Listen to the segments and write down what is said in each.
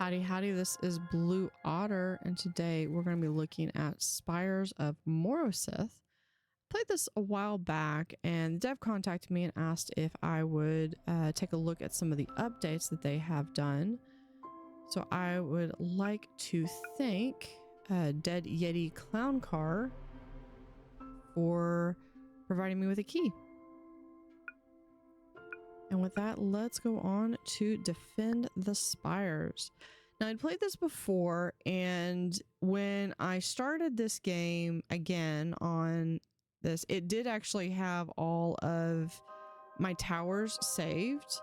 Howdy, this is Blue Otter, and today we're going to be looking at Spires of Morosith. Played this a while back, and the dev contacted me and asked if I would take a look at some of the updates that they have done. So I would like to thank Dead Yeti Clown Car for providing me with a key. And with that, let's go on to defend the spires. Now, I'd played this before, and when I started this game again on this, it did actually have all of my towers saved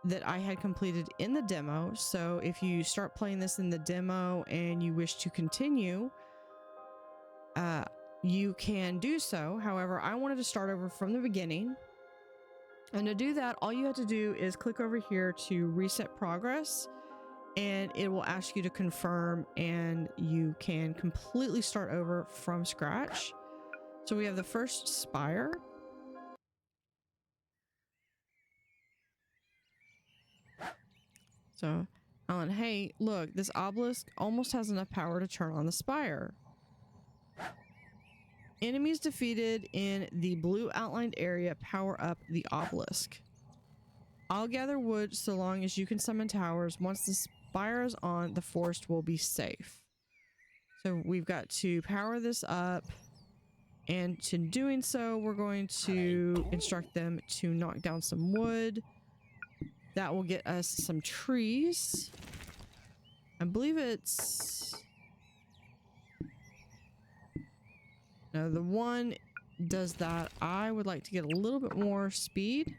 that I had completed in the demo. So if you start playing this in the demo and you wish to continue, you can do so. However, I wanted to start over from the beginning. And to do that, all you have to do is click over here to reset progress, and it will ask you to confirm, and you can completely start over from scratch. So we have the first spire. So, Alan, hey, look, this obelisk almost has enough power to turn on the spire. Enemies defeated in the blue outlined area power up the obelisk. I'll gather wood so long as you can summon towers. Once the spire is on, the forest will be safe. So we've got to power this up, and to doing so, we're going to instruct them to knock down some wood. That will get us some trees. I believe it's... No, the one does that. I would like to get a little bit more speed.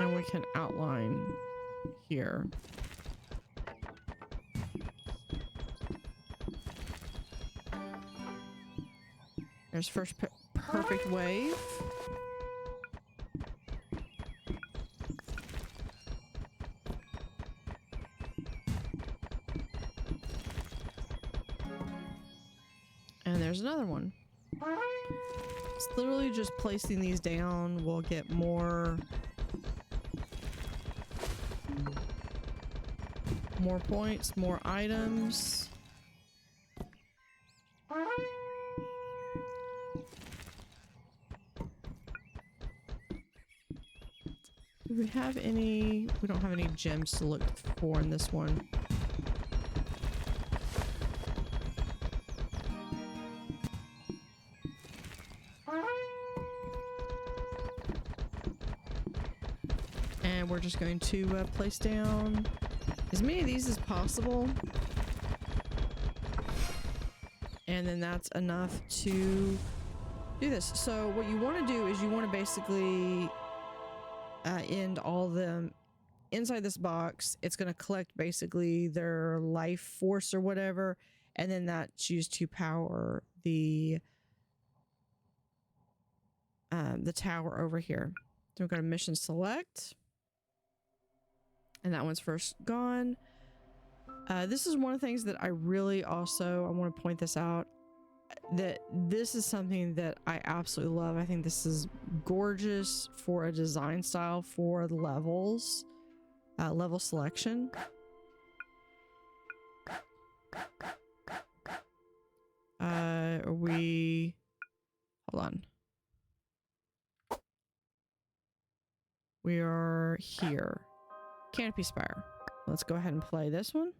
And we can outline here. There's first perfect wave. And there's another one. It's literally just placing these down. We'll get more points, more items. Do we have any? We don't have any gems to look for in this one. And we're just going to place down as many of these as possible. And then that's enough to do this. So what you want to do is you want to basically end all of them inside this box. It's going to collect basically their life force or whatever. And then that's used to power the tower over here. So we're going to mission select. And that one's first gone. This is one of the things that I really also, I want to point this out, that this is something that I absolutely love. I think this is gorgeous for a design style for the levels, level selection. Hold on. We are here. Canopy Spire. Let's go ahead and play this one.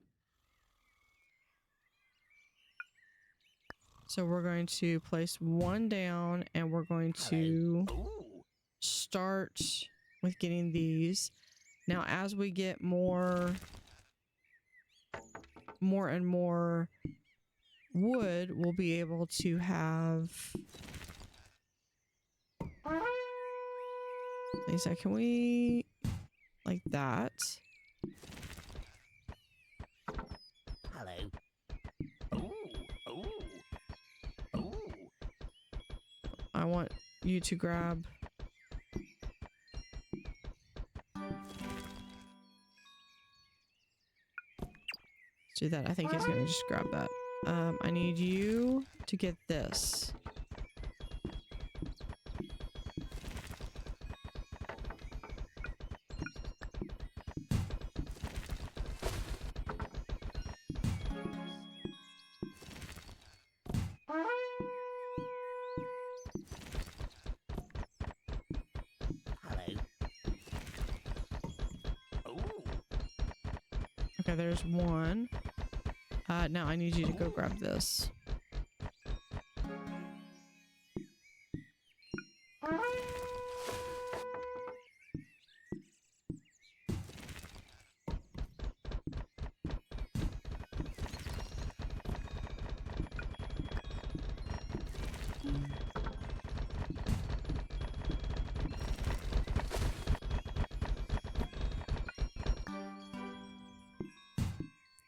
So we're going to place one down, and we're going to start with getting these. Now, as we get more and more wood, we'll be able to have... Lisa, can we... like that? Hello. I want you to grab... Let's do that. I think he's gonna just grab that. I need you to get this. Hello. Oh. Okay, there's one. Now I need you to go grab this.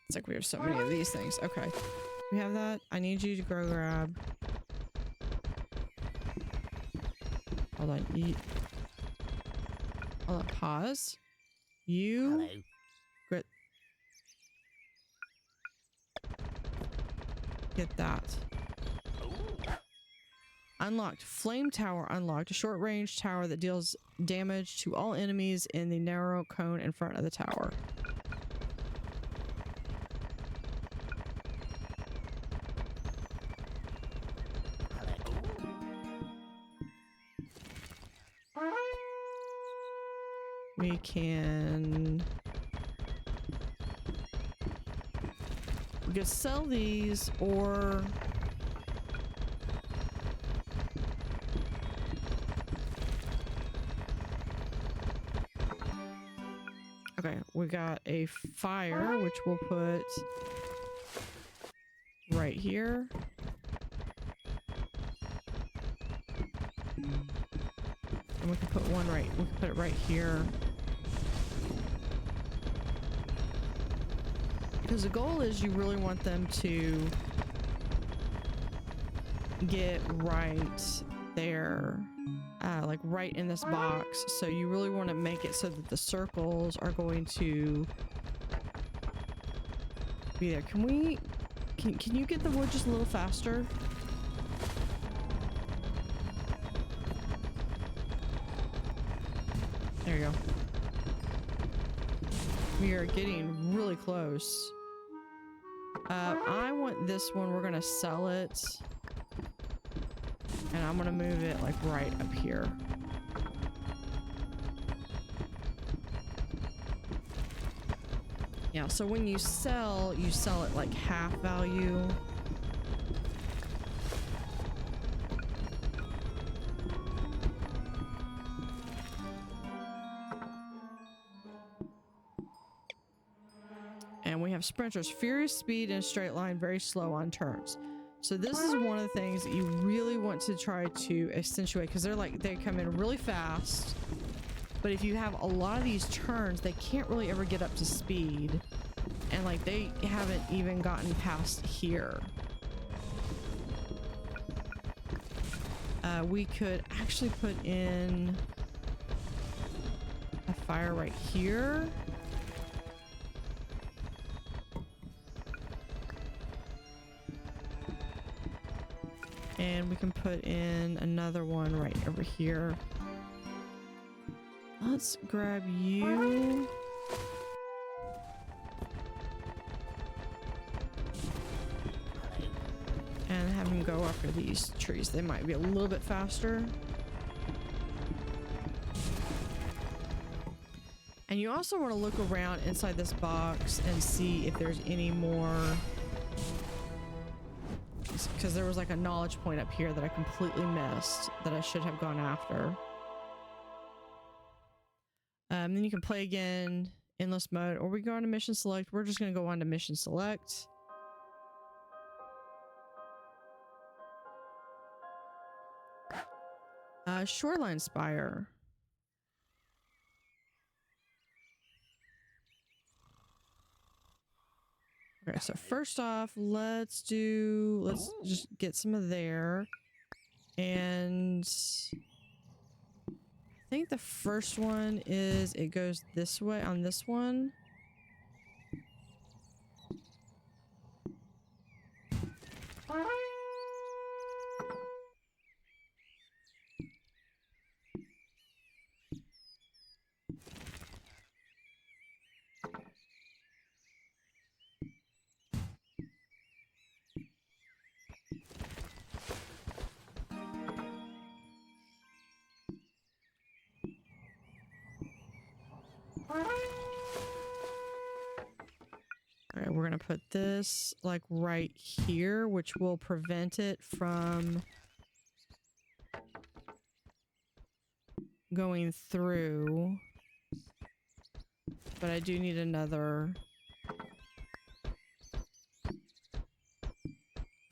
It's like we have so many of these things. Okay. We have that. I need you to go grab. Hold on. Hold on. Pause. You. Hello. Grit. Get that. Oh. Unlocked. Flame tower unlocked. A short range tower that deals damage to all enemies in the narrow cone in front of the tower. We can sell these, or okay, we got a fire, which we'll put right here. And we can put one right, we can put it right here. Because the goal is you really want them to get right there, like right in this box. So you really want to make it so that the circles are going to be there. Can you get the wood just a little faster? There you go. We are getting really close. I want this one. We're gonna sell it. And I'm gonna move it like right up here. Yeah, so when you sell it like half value. And we have sprinters, furious speed in a straight line, very slow on turns. So this is one of the things that you really want to try to accentuate, because they come in really fast. But if you have a lot of these turns, they can't really ever get up to speed. And like they haven't even gotten past here. We could actually put in a fire right here. And we can put in another one right over here. Let's grab you. And have him go after these trees. They might be a little bit faster. And you also want to look around inside this box and see if there's any more, because there was like a knowledge point up here that I completely missed that I should have gone after. Then you can play again, endless mode, or we go on to mission select. We're just going to go on to mission select. Shoreline Spire. Okay, so first off, let's just get some of there. And I think the first one is it goes this way on this one. Alright, we're gonna put this like right here, which will prevent it from going through. But I do need another.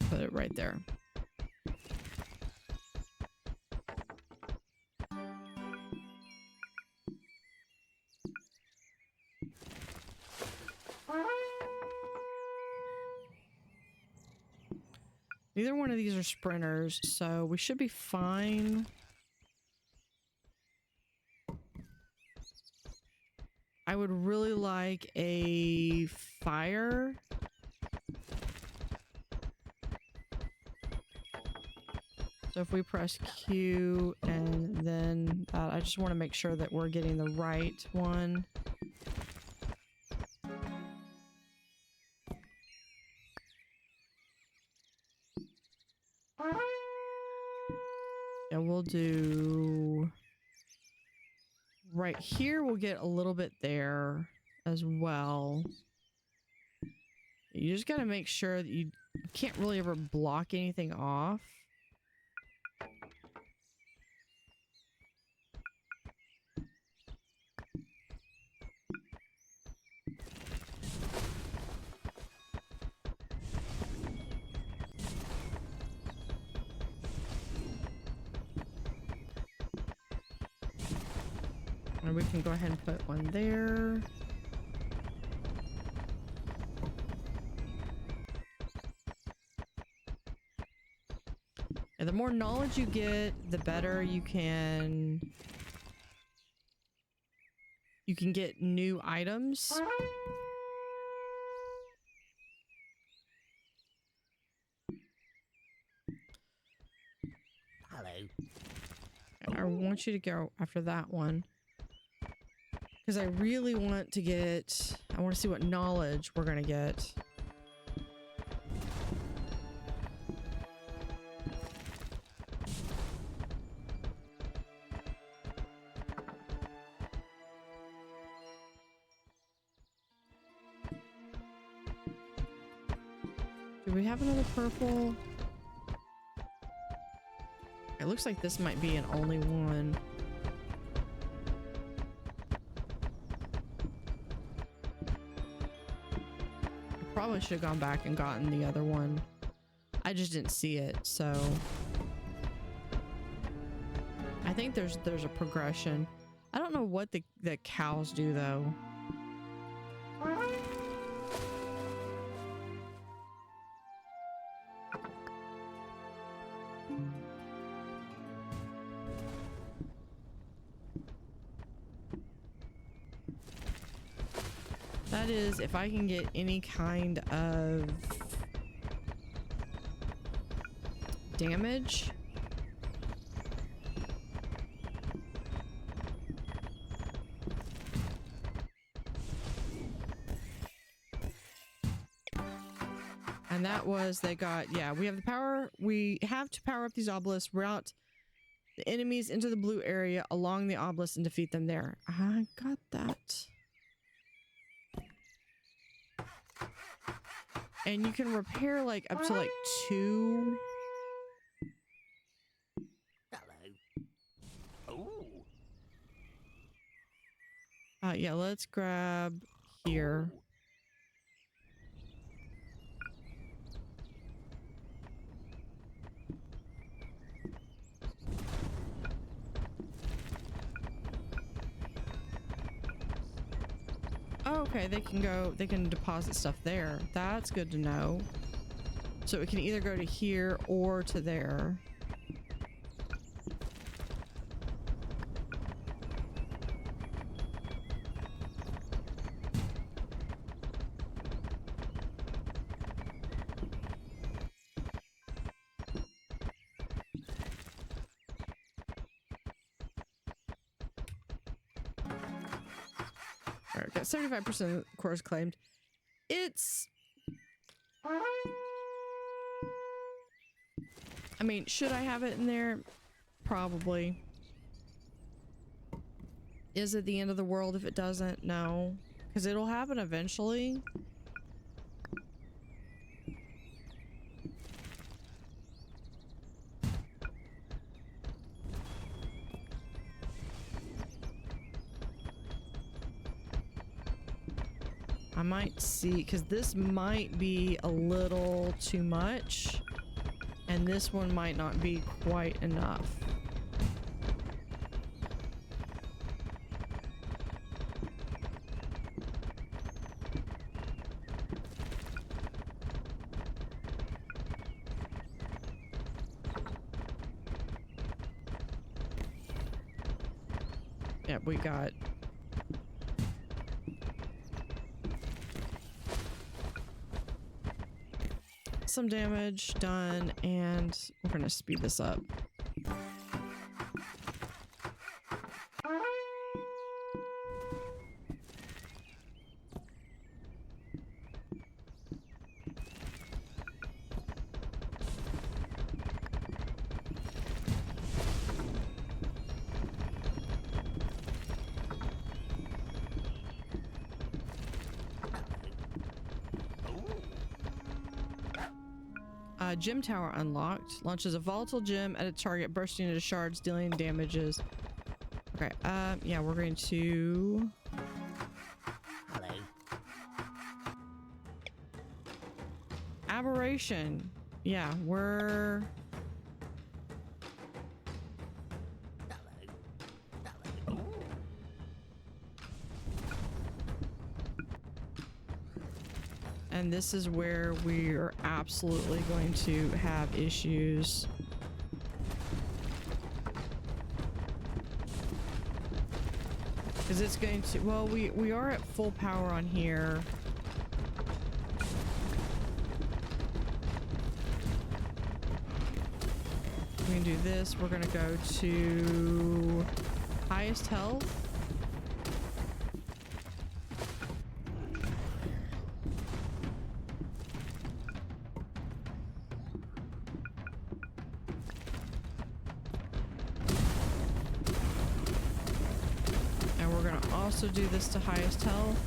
Put it right there. Neither one of these are sprinters, so we should be fine. I would really like a fire. So if we press Q and then I just want to make sure that we're getting the right one. Yeah, we'll do right here. We'll get a little bit there as well. You just got to make sure that you can't really ever block anything off. And we can go ahead and put one there. And the more knowledge you get, the better you can get new items. Hello. I want you to go after that one. Because I really want to get... I want to see what knowledge we're going to get. Do we have another purple? It looks like this might be an only one. I probably should have gone back and gotten the other one. I just didn't see it, so... I think there's a progression. I don't know what the cows do, though. That is, if I can get any kind of damage. And that was, they got, yeah, we have the power, we have to power up these obelisks, route the enemies into the blue area along the obelisk and defeat them there. I got that. And you can repair like up to like 2. Hello. Oh. Yeah, let's grab here. Oh, okay, they can deposit stuff there. That's good to know. So it can either go to here or to there. Alright, got 75% cores claimed. It's... I mean, should I have it in there? Probably. Is it the end of the world if it doesn't? No. Because it'll happen eventually. I might see, because this might be a little too much, and this one might not be quite enough. Yep, we got... some damage done, and we're gonna speed this up. Gem tower unlocked. Launches a volatile gem at a target, bursting into shards, dealing damages. Okay, yeah, we're going to... Hello. Aberration. Yeah, we're... And this is where we're absolutely going to have issues. Because it's going to... Well, we are at full power on here. We can do this. We're going to go to highest health. Also do this to highest health.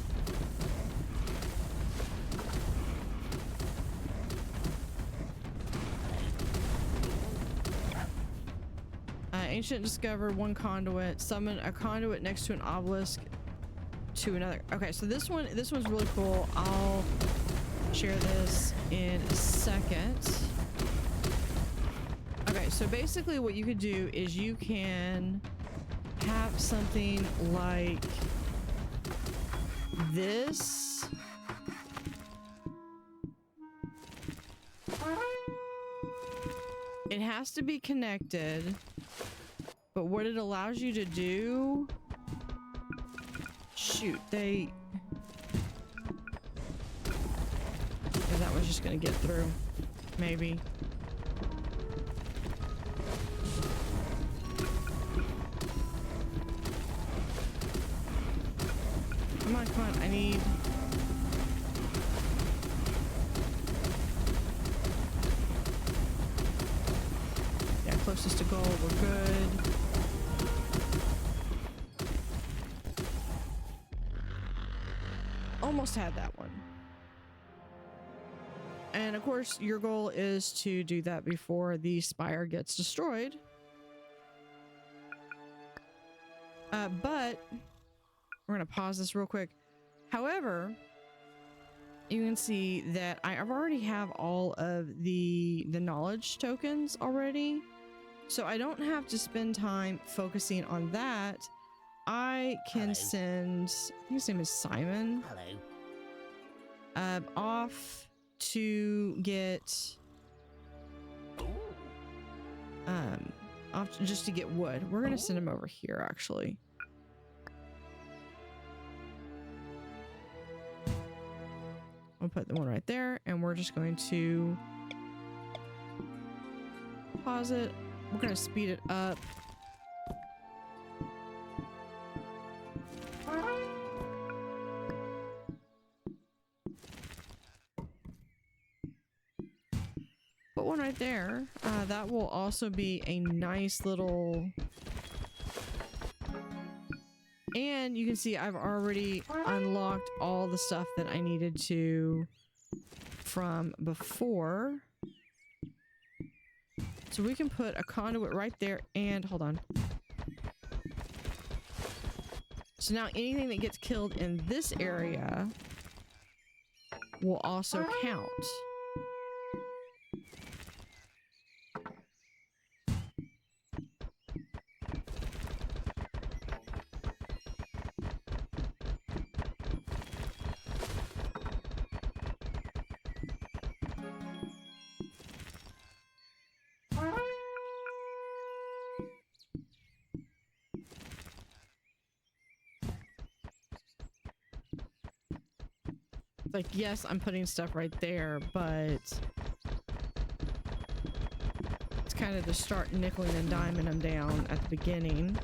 Ancient discovered one conduit. Summon a conduit next to an obelisk to another. Okay, so this one's really cool. I'll share this in a second. Okay, so basically what you could do is you can have something like this. It has to be connected, but what it allows you to do... Shoot, they... Yeah, that was just gonna get through. Maybe. Come on, come on, I need... Yeah, closest to goal, we're good. Almost had that one. And of course, your goal is to do that before the spire gets destroyed. But... We're gonna pause this real quick. However, you can see that I already have all of the knowledge tokens already. So I don't have to spend time focusing on that. I can send, I think his name is Simon. Hello. Off to get off just to get wood. We're gonna send him over here actually. I'll put the one right there, and we're just going to pause it. We're going to speed it up. right there. That will also be a nice little... And you can see I've already unlocked all the stuff that I needed to from before. So we can put a conduit right there and hold on. So now anything that gets killed in this area will also count. Like, yes, I'm putting stuff right there, but it's kind of to start nickeling and diming them down at the beginning.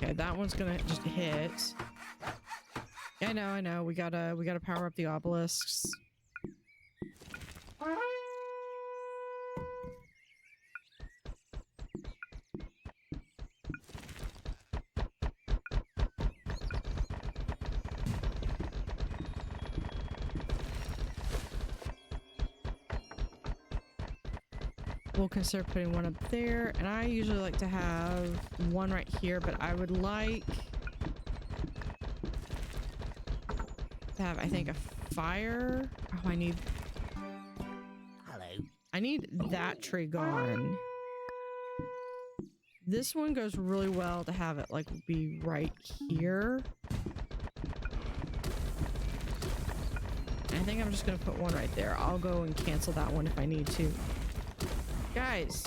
Okay, that one's gonna just hit. I know. We gotta power up the obelisks. We'll consider putting one up there, and I usually like to have one right here, but I would like to have, I think, a fire. Oh, I need that tree gone. This one goes really well to have it like be right here. I think I'm just gonna put one right there. I'll go and cancel that one if I need to. Guys.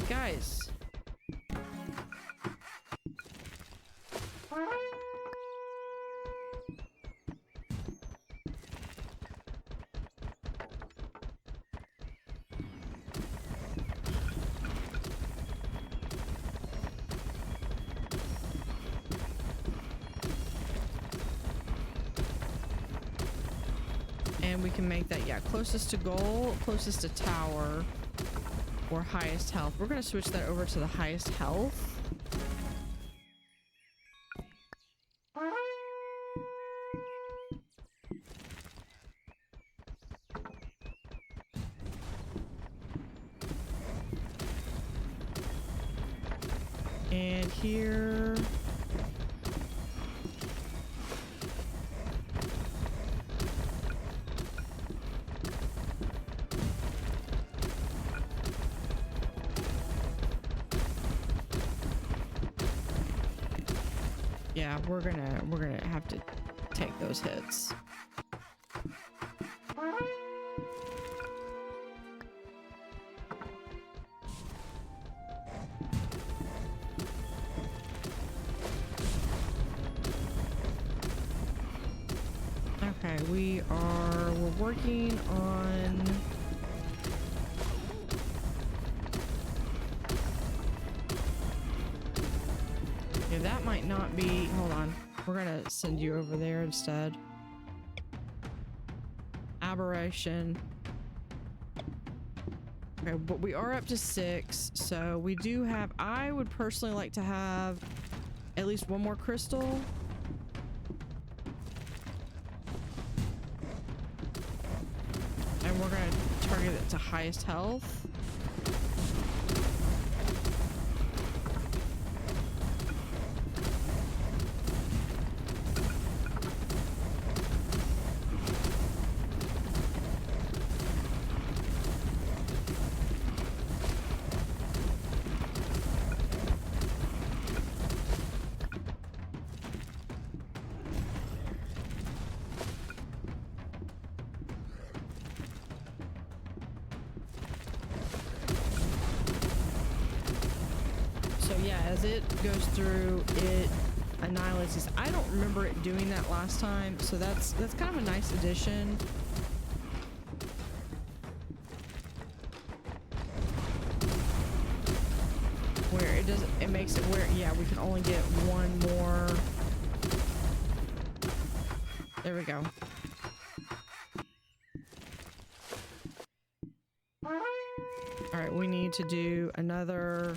And we can make that, yeah, closest to goal, closest to tower. Or highest health. We're going to switch that over to the highest health. And here... Yeah, we're gonna have to take those hits. Okay, we're working on that might not be... Hold on. We're gonna send you over there instead. Aberration. Okay, but we are up to 6, so we do have... I would personally like to have at least one more crystal. And we're gonna target it to highest health. As it goes through, it annihilates these. I don't remember it doing that last time, so that's kind of a nice addition. Where it doesn't, it makes it where, yeah, we can only get one more. There we go. All right, we need to do another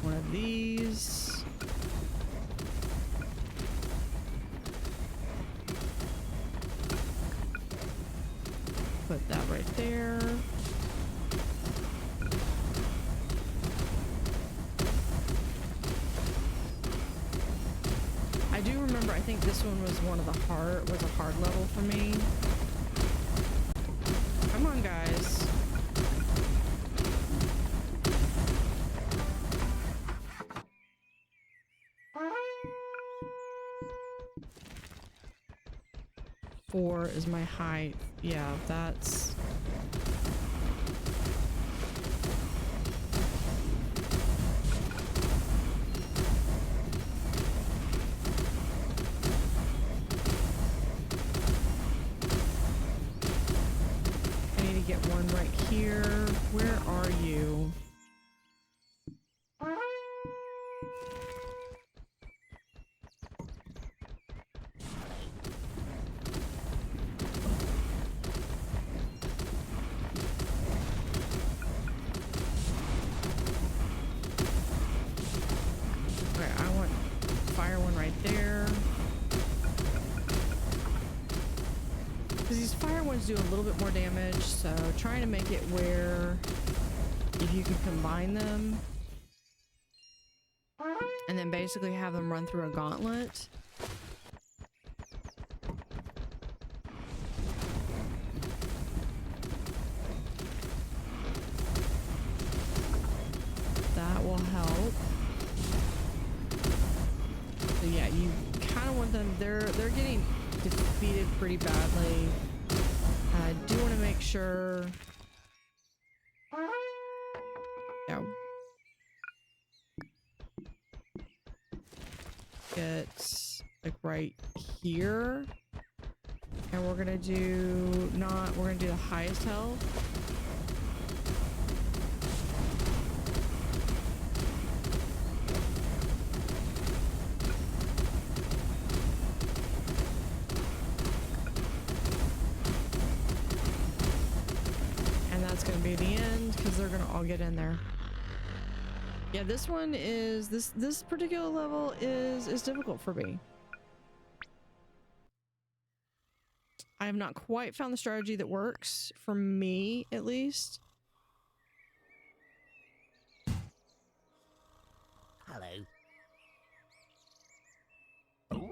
one of these. Put that right there. I do remember, I think this one was one of the hard, was a hard level for me. Come on, guys. Four is my height. Yeah, that's... I need to get one right here. Where are you? Do a little bit more damage, so trying to make it where if you can combine them and then basically have them run through a gauntlet. That will help. So yeah, you kind of want them, they're getting defeated pretty badly. I do want to make sure. Yeah. Get like right here. And we're gonna do we're gonna do the highest health. Gonna be the end because they're gonna all get in there. Yeah, this one is this particular level is difficult for me. I have not quite found the strategy that works for me, at least. Hello. Ooh.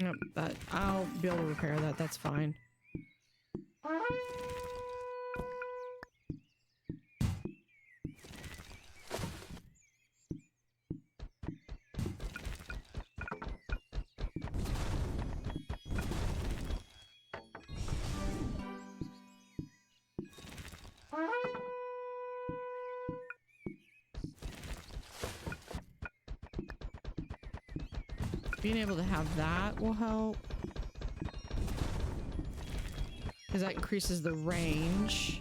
Yep, that I'll be able to repair that. That's fine. Being able to have that will help. Because that increases the range.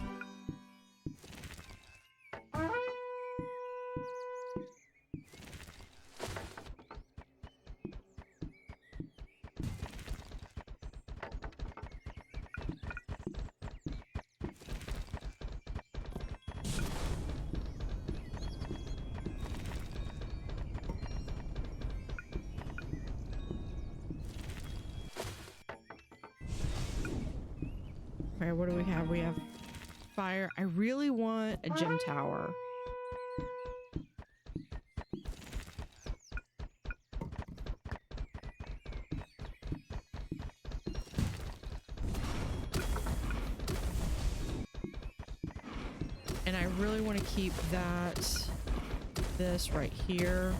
Okay, what do we have? We have fire. I really want a gym tower. And I really want to keep this right here.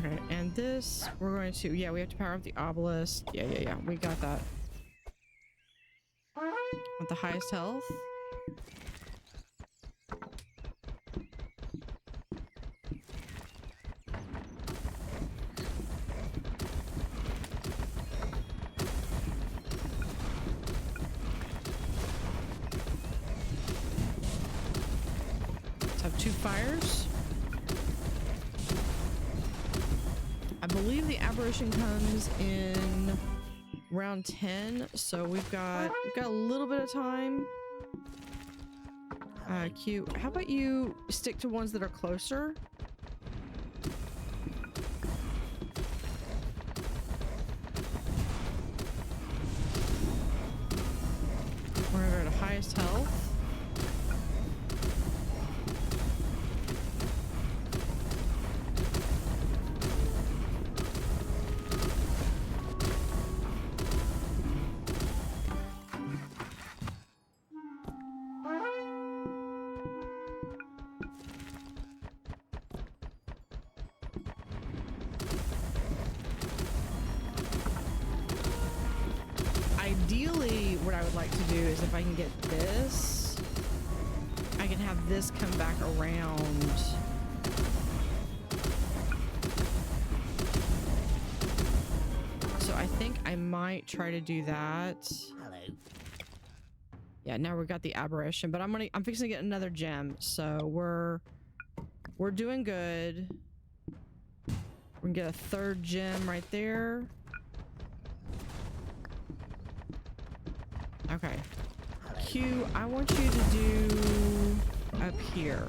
Okay, and this, we're going to, yeah, we have to power up the obelisk. Yeah, we got that. With the highest health. Let's have 2 fires. I believe the aberration comes in round 10, so we've got a little bit of time. Q, how about you stick to ones that are closer? We're gonna go to highest health. Ideally, what I would like to do is if I can get this, I can have this come back around. So I think I might try to do that. Hello. Yeah, now we've got the aberration, but I'm fixing to get another gem, so we're doing good. We're gonna get a 3rd gem right there. Okay. Q, I want you to do up here.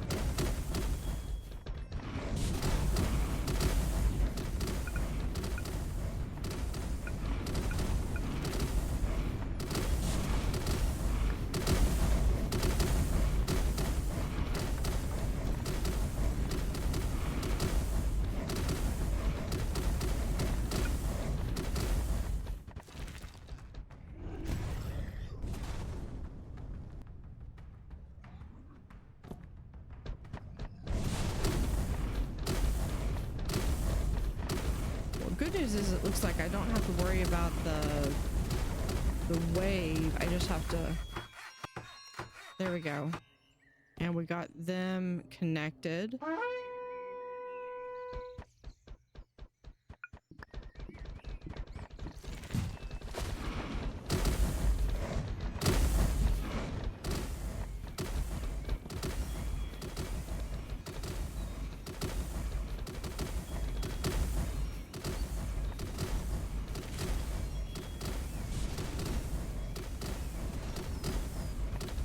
Good news is it looks like I don't have to worry about the wave. I just have to, there we go. And we got them connected.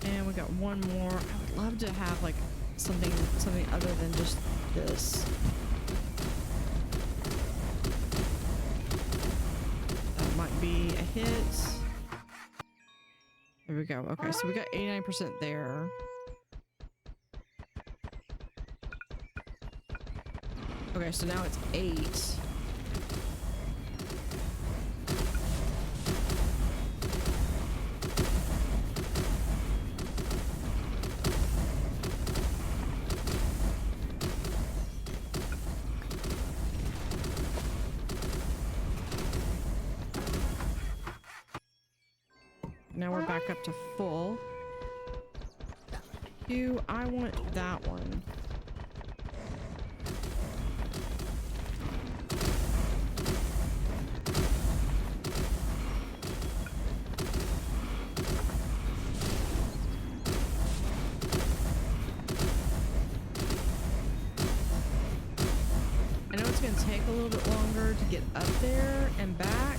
And we got one more. I would love to have like something other than just this. That might be a hit. There we go. Okay, so we got 89% there. Okay, so now it's 8. Now we're back up to full. I want that one. I know it's going to take a little bit longer to get up there and back.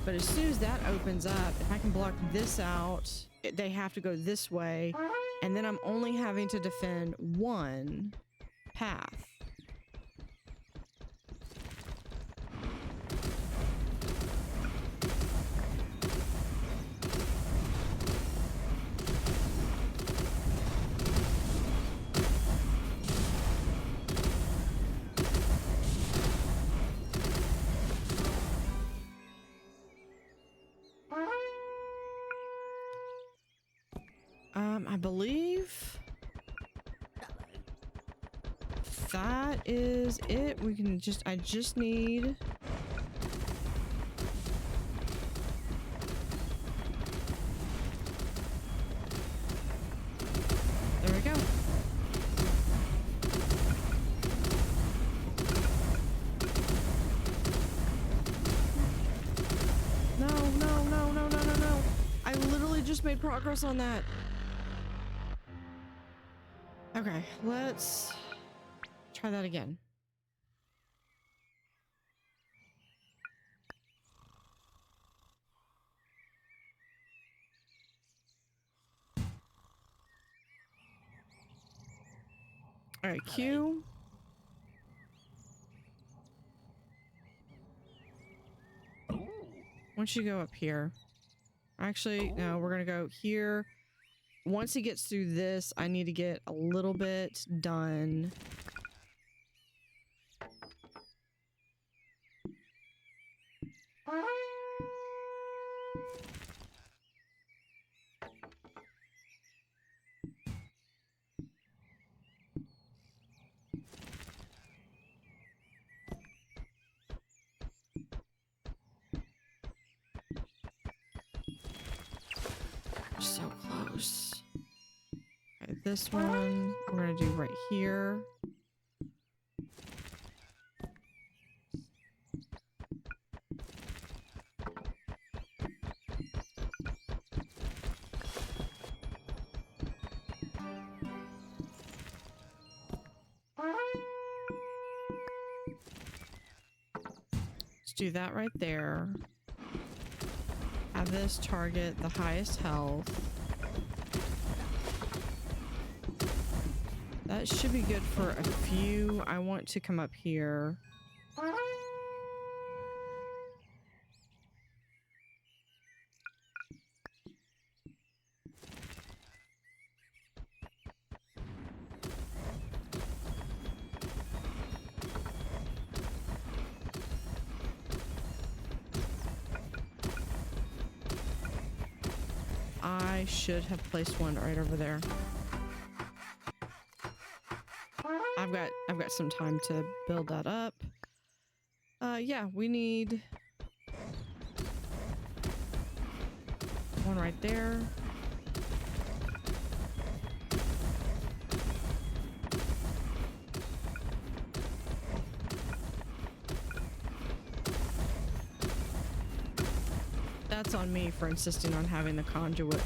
But as soon as that opens up, if I can block this out, they have to go this way, and then I'm only having to defend one path. I believe that is it. We can just, I just need... There we go. No, no, no, no, no, no, no. I literally just made progress on that. Okay, let's try that again. All right, Q. Once you go up here. Actually, no, we're gonna go here. Once he gets through this, I need to get a little bit done. So close. Okay, this one we're gonna do right here. Let's do that right there. Have this target the highest health. That should be good for a few. I want to come up here. I should have placed one right over there. I've got some time to build that up. Yeah, we need one right there. That's on me for insisting on having the conduit.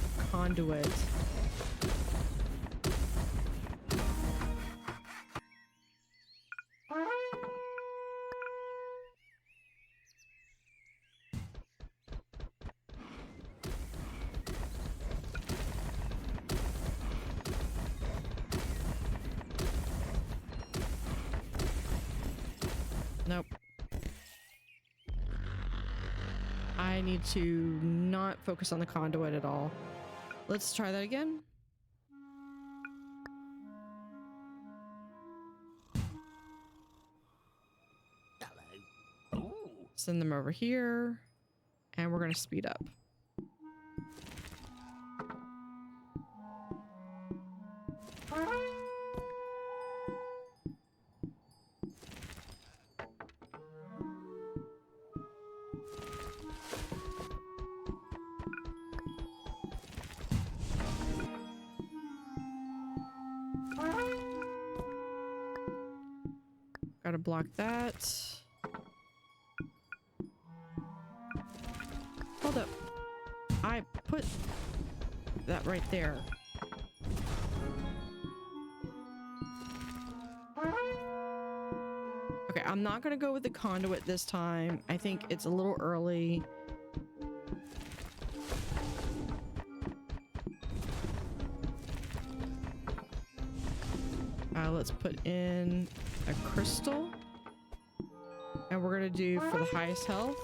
Nope. I need to not focus on the conduit at all. Let's try that again. Hello. Send them over here, and we're going to speed up. Gotta block that. Hold up. I put that right there. Okay, I'm not gonna go with the conduit this time. I think it's a little early. Let's put in a crystal, and we're gonna do for the highest health.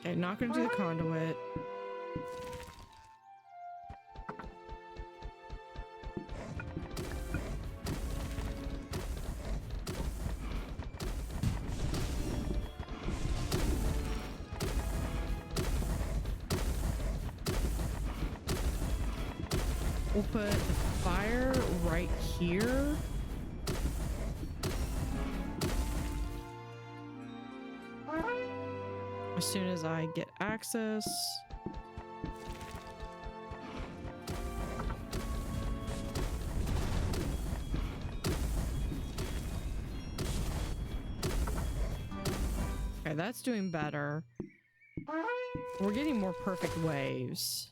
Okay, not gonna do the conduit. We'll put the fire right here. As soon as I get access. Okay, that's doing better. We're getting more perfect waves.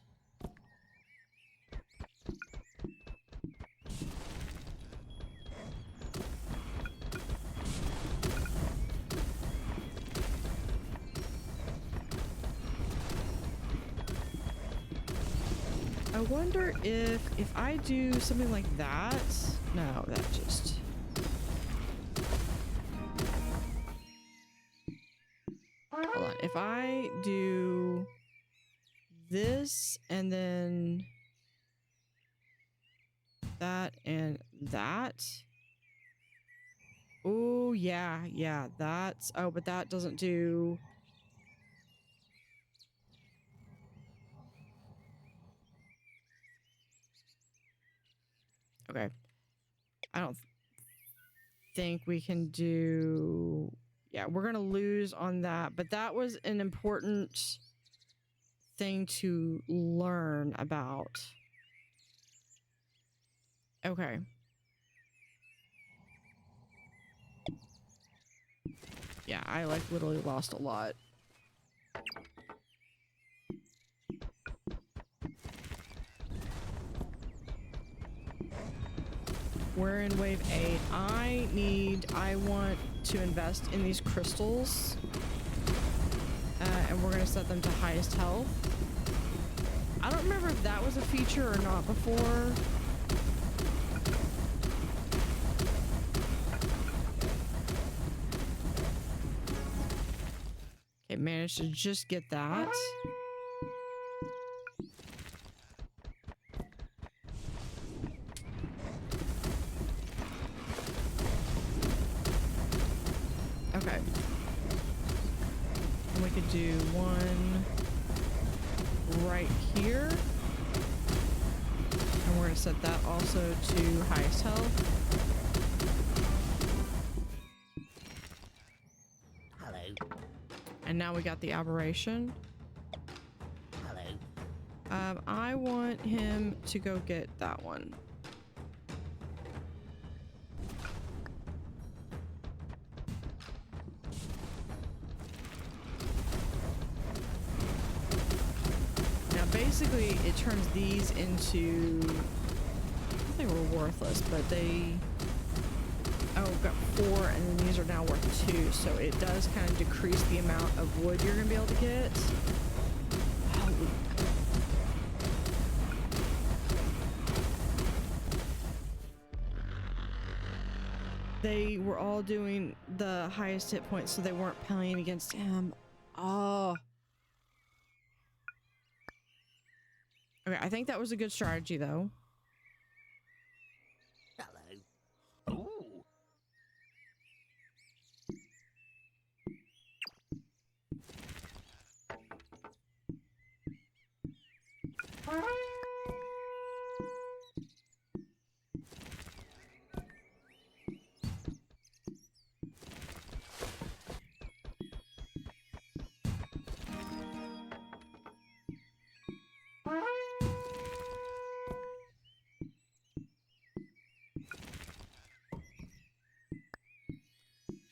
I wonder if I do something like that. No, that just. Hold on. If I do this and then that and that. Oh, yeah, that's. Oh, but that doesn't do. Okay. I don't think we can do... Yeah, we're going to lose on that. But that was an important thing to learn about. Okay. Yeah, I like literally lost a lot. We're in wave 8. I want to invest in these crystals. And we're going to set them to highest health. I don't remember if that was a feature or not before. Okay, managed to just get that. Okay. And we could do one right here. And we're going to set that also to highest health. Hello. And now we got the aberration. Hello. I want him to go get that one. Basically, it turns these into... They were worthless, but they... Oh, got 4, and then these are now worth 2, so it does kind of decrease the amount of wood you're going to be able to get. Holy... They were all doing the highest hit points, so they weren't playing against him. Oh... Okay, I think that was a good strategy, though. Hello. Ooh.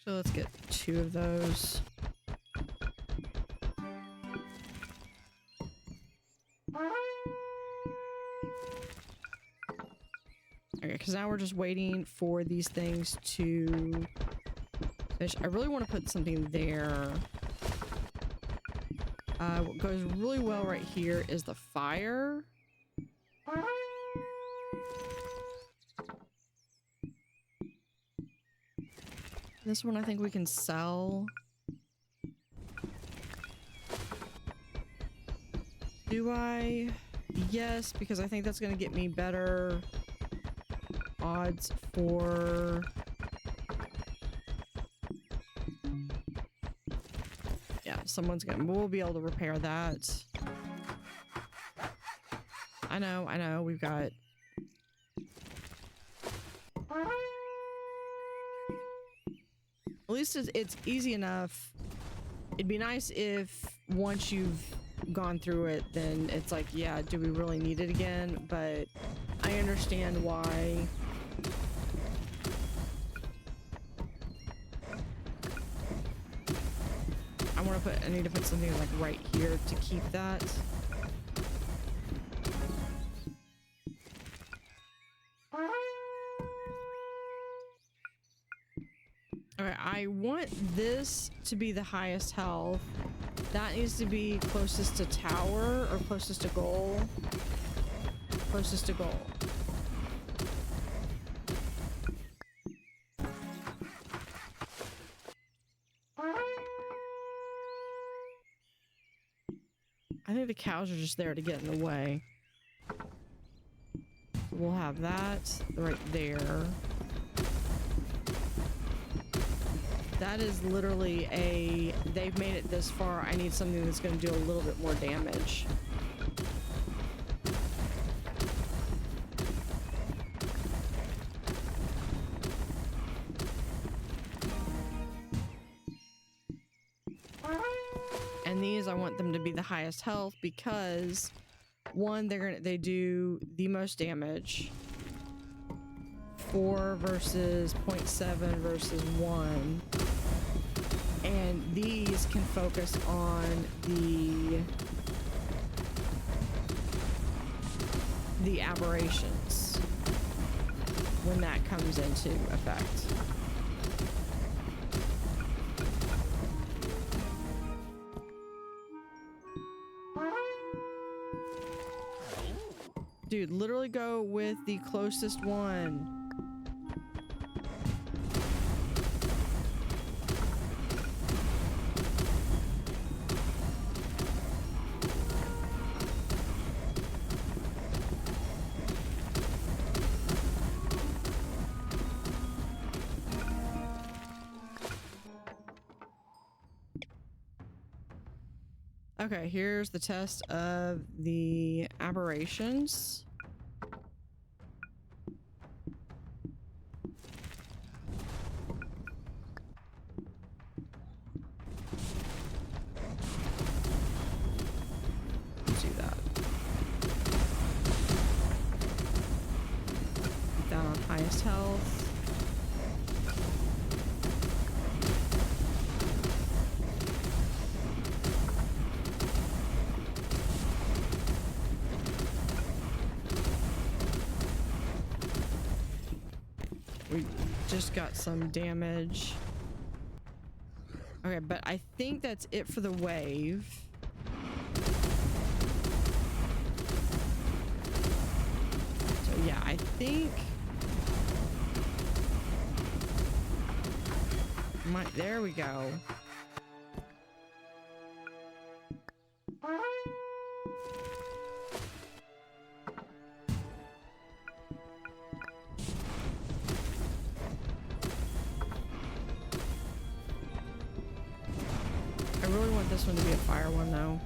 So let's get 2 of those. Okay, because now we're just waiting for these things to finish. I really want to put something there. What goes really well right here is the fire. This one I think we can sell. Do I? Yes, because I think that's going to get me better odds for... Yeah, we'll be able to repair that. I know, we've got... At least it's easy enough. It'd be nice if once you've gone through it, then it's like, yeah, do we really need it again? But I understand why. I need to put something like right here to keep that. Okay, I want this to be the highest health. That needs to be closest to tower or closest to goal. Closest to goal. I think the cows are just there to get in the way. We'll have that right there. That is literally they've made it this far. I need something that's going to do a little bit more damage. And these, I want them to be the highest health because one, they do the most damage. 4 versus 0.7 versus 1. And these can focus on the aberrations when that comes into effect. Dude, literally go with the closest one. Okay, here's the test of the aberrations. Let's do that. Down on highest health. We just got some damage. Okay, but I think that's it for the wave. So yeah, I think... there we go. I really want this one to be a fire one, though.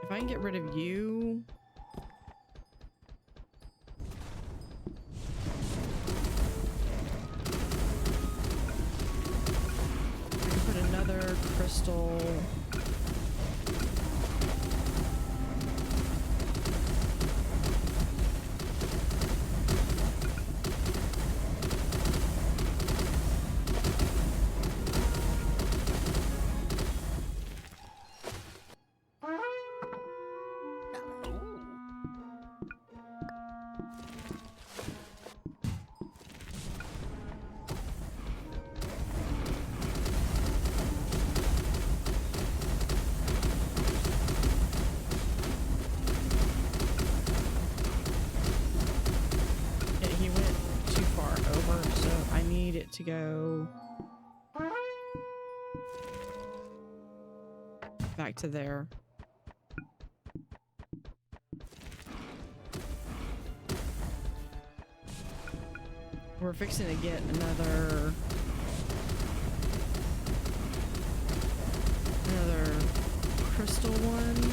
If I can get rid of you... I can put another To go back to there. We're fixing to get another crystal one.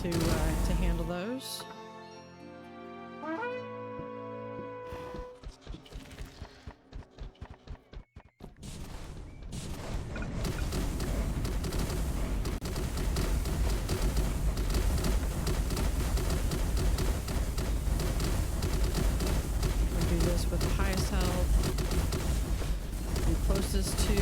To handle those. We'll do this with the highest health and closest to.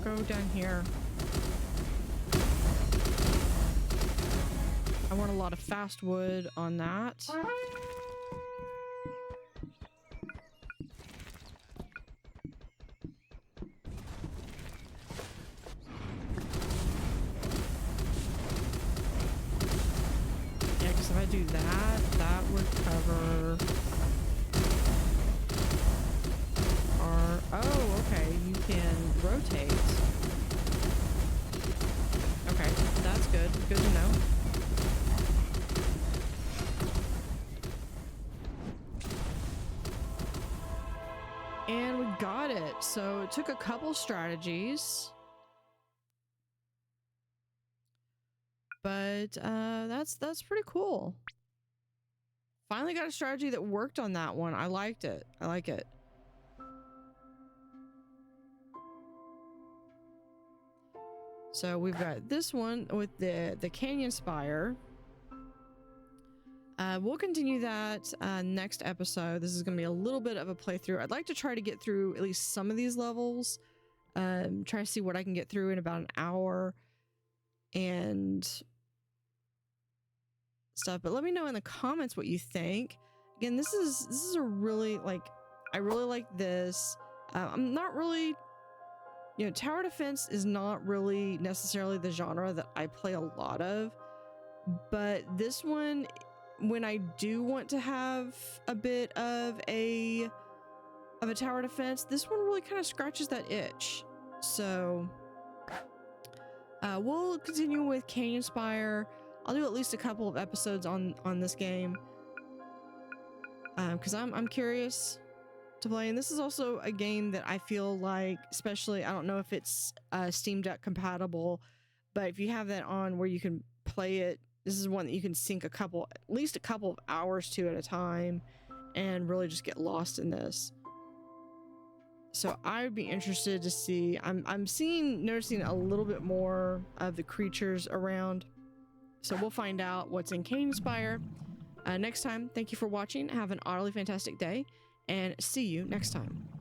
Go down here. I want a lot of fast wood on that. Yeah, because if I do that, that would cover our... Oh, okay. You can rotate. Okay, that's good. Good to know. And we got it. So it took a couple strategies. But that's pretty cool. Finally got a strategy that worked on that one. I liked it. I like it. So we've got this one with the Canyon Spire. We'll continue that next episode. This is going to be a little bit of a playthrough. I'd like to try to get through at least some of these levels. Try to see what I can get through in about an hour and stuff. But let me know in the comments what you think. Again, this is a really, like, I really like this. I'm not really... You know, tower defense is not really necessarily the genre that I play a lot of, but this one, when I do want to have a bit of a tower defense, this one really kind of scratches that itch. So we'll continue with Canyon Spire. I'll do at least a couple of episodes on this game because I'm curious to play. And this is also a game that I feel like, especially, I don't know if it's Steam Deck compatible, but if you have that on where you can play it, this is one that you can sink at least a couple of hours to at a time and really just get lost in this. So I would be interested to see. I'm noticing a little bit more of the creatures around. So we'll find out what's in Canyon Spire next time. Thank you for watching. Have an utterly fantastic day, and see you next time.